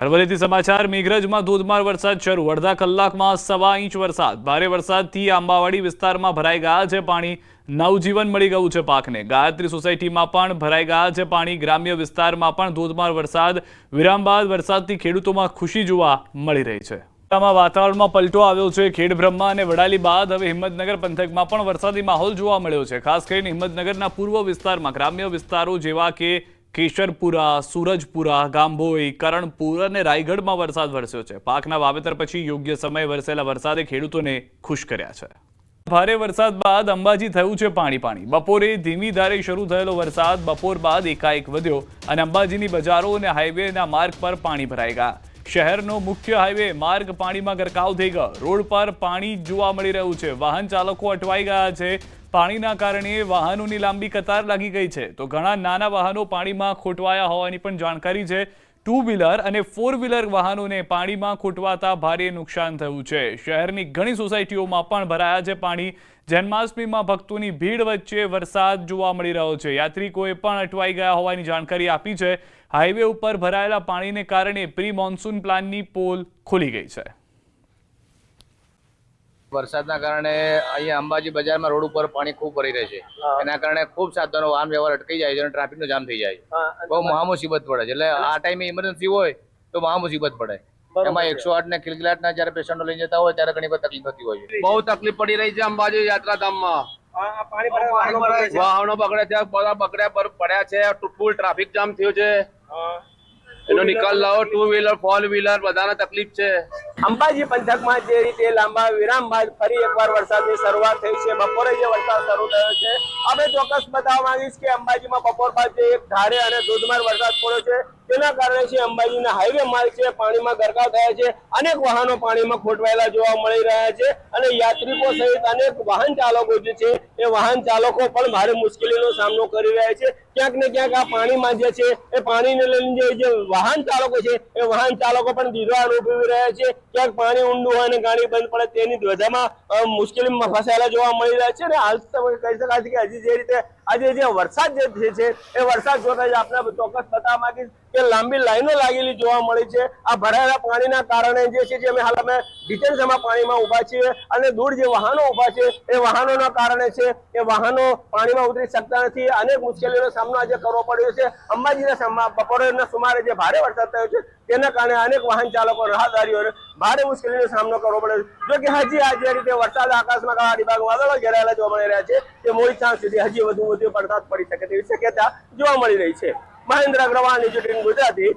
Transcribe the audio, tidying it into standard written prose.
અરવલ્લીથી સમાચાર મેઘરજમાં ધોધમાર વરસાદ શરૂ અડધા કલાકમાં 1.25 ઇંચ વરસાદ ભારે વરસાદથી આંબાવાડી વિસ્તારમાં ભરાઈ ગયા છે પાણી નવજીવન મળી ગયું છે પાકને ગાયત્રી સોસાયટીમાં પણ ભરાઈ ગયા છે પાણી ગ્રામ્ય વિસ્તારમાં પણ ધોધમાર વરસાદ વિરામ બાદ વરસાદથી ખેડૂતોમાં ખુશી જોવા મળી રહી છે વાતાવરણમાં પલટો આવ્યો છે ખેડબ્રહ્મા અને વડાલી બાદ હવે હિંમતનગર પંથકમાં પણ વરસાદી માહોલ જોવા મળ્યો છે ખાસ કરીને હિંમતનગરના પૂર્વ વિસ્તારમાં ગ્રામ્ય વિસ્તારો જેવા કે કેશરપુરા સૂરજપુરા ગાંભોઈ કરણપુર અને રાયગઢમાં વરસાદ વરસ્યો છે પાકના વાવેતર પછી યોગ્ય સમયે વરસેલા વરસાદે ખેડૂતોને ખુશ કર્યા છે ભારે વરસાદ બાદ અંબાજી થયું છે પાણી બપોરે ધીમી ધારે શરૂ થયેલો વરસાદ બપોર બાદ એકાએક વધ્યો અને અંબાજીની બજારો અને હાઈવેના માર્ગ પર પાણી ભરાઈ ગયા શહેરનો મુખ્ય હાઈવે માર્ગ પાણીમાં ગરકાવ થઈ ગયો રોડ પર પાણી જોવા મળી રહ્યું છે વાહન ચાલકો અટવાઈ ગયા છે પાણીના કારણે વાહનોની લાંબી કતાર લાગી ગઈ છે તો ઘણા નાના વાહનો પાણીમાં ખોટવાયા હોવાની પણ જાણકારી છે 2 વ્હીલર અને 4 વ્હીલર વાહનોને પાણીમાં ખોટવાતા ભારે નુકસાન થયું છે શહેરની ઘણી સોસાયટીઓમાં પણ ભરાયા છે પાણી જન્માષ્ટમીમાં ભક્તોની ભીડ વચ્ચે વરસાદ જોવા મળી રહ્યો છે યાત્રિકોએ પણ અટવાઈ ગયા હોવાની જાણકારી આપી છે હાઈવે ઉપર ભરાયેલા પાણીને કારણે પ્રી મોન્સૂન પ્લાનની પોલ ખુલી ગઈ છે વરસાદના કારણે અહીંયા અંબાજી બજારમાં રોડ ઉપર પાણી ખૂબ ભરી રહે છે એના કારણે ખૂબ સાધનો વાહન વ્યવહાર અટકી જાય છે અને ટ્રાફિકનો જામ થઈ જાય બહુ મહામુસીબત પડે છે એટલે આ ટાઈમે ઇમરજન્સી હોય તો મહામુસીબત પડે એમાં 108 ને ખિલખિલાટના જ્યારે પેશન્ટો લઈ જતા હોય ત્યારે ઘણી બધી તકલીફ થતી હોય છે બહુ તકલીફ પડી રહી છે અંબાજી યાત્રાધામમાં વાહનો બગડે છે બધા પડ્યા છે ફૂલ ટ્રાફિક જામ થયો છે એનો નિકાલ લાવો 2 વ્હીલર 4 વ્હીલર બધાને તકલીફ છે અંબાજી પંથકમાં જે રીતે લાંબા વિરામ બાદ ફરી એકવાર વરસાદની શરૂઆત થઈ છે બપોરે જે વરસાદ શરૂ થયો છે અમે ચોક્કસ બતાવવા માંગીશ કે અંબાજીમાં બપોર બાદ જે એક ધારે અને ધોધમાર વરસાદ પડ્યો છે તેના કારણે છે અંબાજીના હાઈવે માર્ગ છે પાણીમાં ગરકાવ થયા છે અનેક વાહનો પાણીમાં ખોટવાયેલા જોવા મળી રહ્યા છે અને યાત્રિકો સહિત અનેક વાહન ચાલકો જે છે એ વાહન ચાલકો પણ ભારે મુશ્કેલીનો સામનો કરી રહ્યા છે ક્યાંક ને ક્યાંક આ પાણીમાં જે છે એ પાણીને લઈને જે વાહન ચાલકો છે એ વાહન ચાલકો પણ દીધા અનુભવી રહ્યા છે ક્યાંક પાણી ઊંડું હોય અને ગાડી બંધ પડે તેની ધ્વજામાં મુશ્કેલીમાં ફસાયેલા જોવા મળી રહ્યા છે અને હાલ કહી શકાય છે કે હજી જે રીતે આજે જે વરસાદ જે છે એ વરસાદ જોતા જ આપણે ચોક્કસ બતાવવા માંગીશ કે લાંબી લાઈનો લાગેલી જોવા મળી છે આ ભરાયેલા પાણીના કારણે જે છે અમે હાલ અમે ડિટેન્સમાં પાણીમાં ઉભા છીએ અને દૂર જે વાહનો ઉભા છે એ વાહનોના કારણે છે એ વાહનો પાણીમાં ઉતરી શકતા નથી અનેક મુશ્કેલીઓનો સામનો આજે કરવો પડ્યો છે અંબાજીના બપોરના સુમારે જે ભારે વરસાદ થયો છે તેના કારણે અનેક વાહન ચાલકો રાહદારીઓને ભારે મુશ્કેલીનો સામનો કરવો પડ્યો છે જો કે હજી આ જે રીતે વરસાદ આકાશમાં કાળા ડિબાંગ વાદળો ઘેરાયેલા જોવા મળી રહ્યા છે તે મોડી સાંજ સુધી હજી વધુ વરસાદ પડી શકે તેવી શક્યતા જોવા મળી રહી છે મહેન્દ્ર અગ્રવાલ, ન્યૂઝ 18 ગુજરાતી।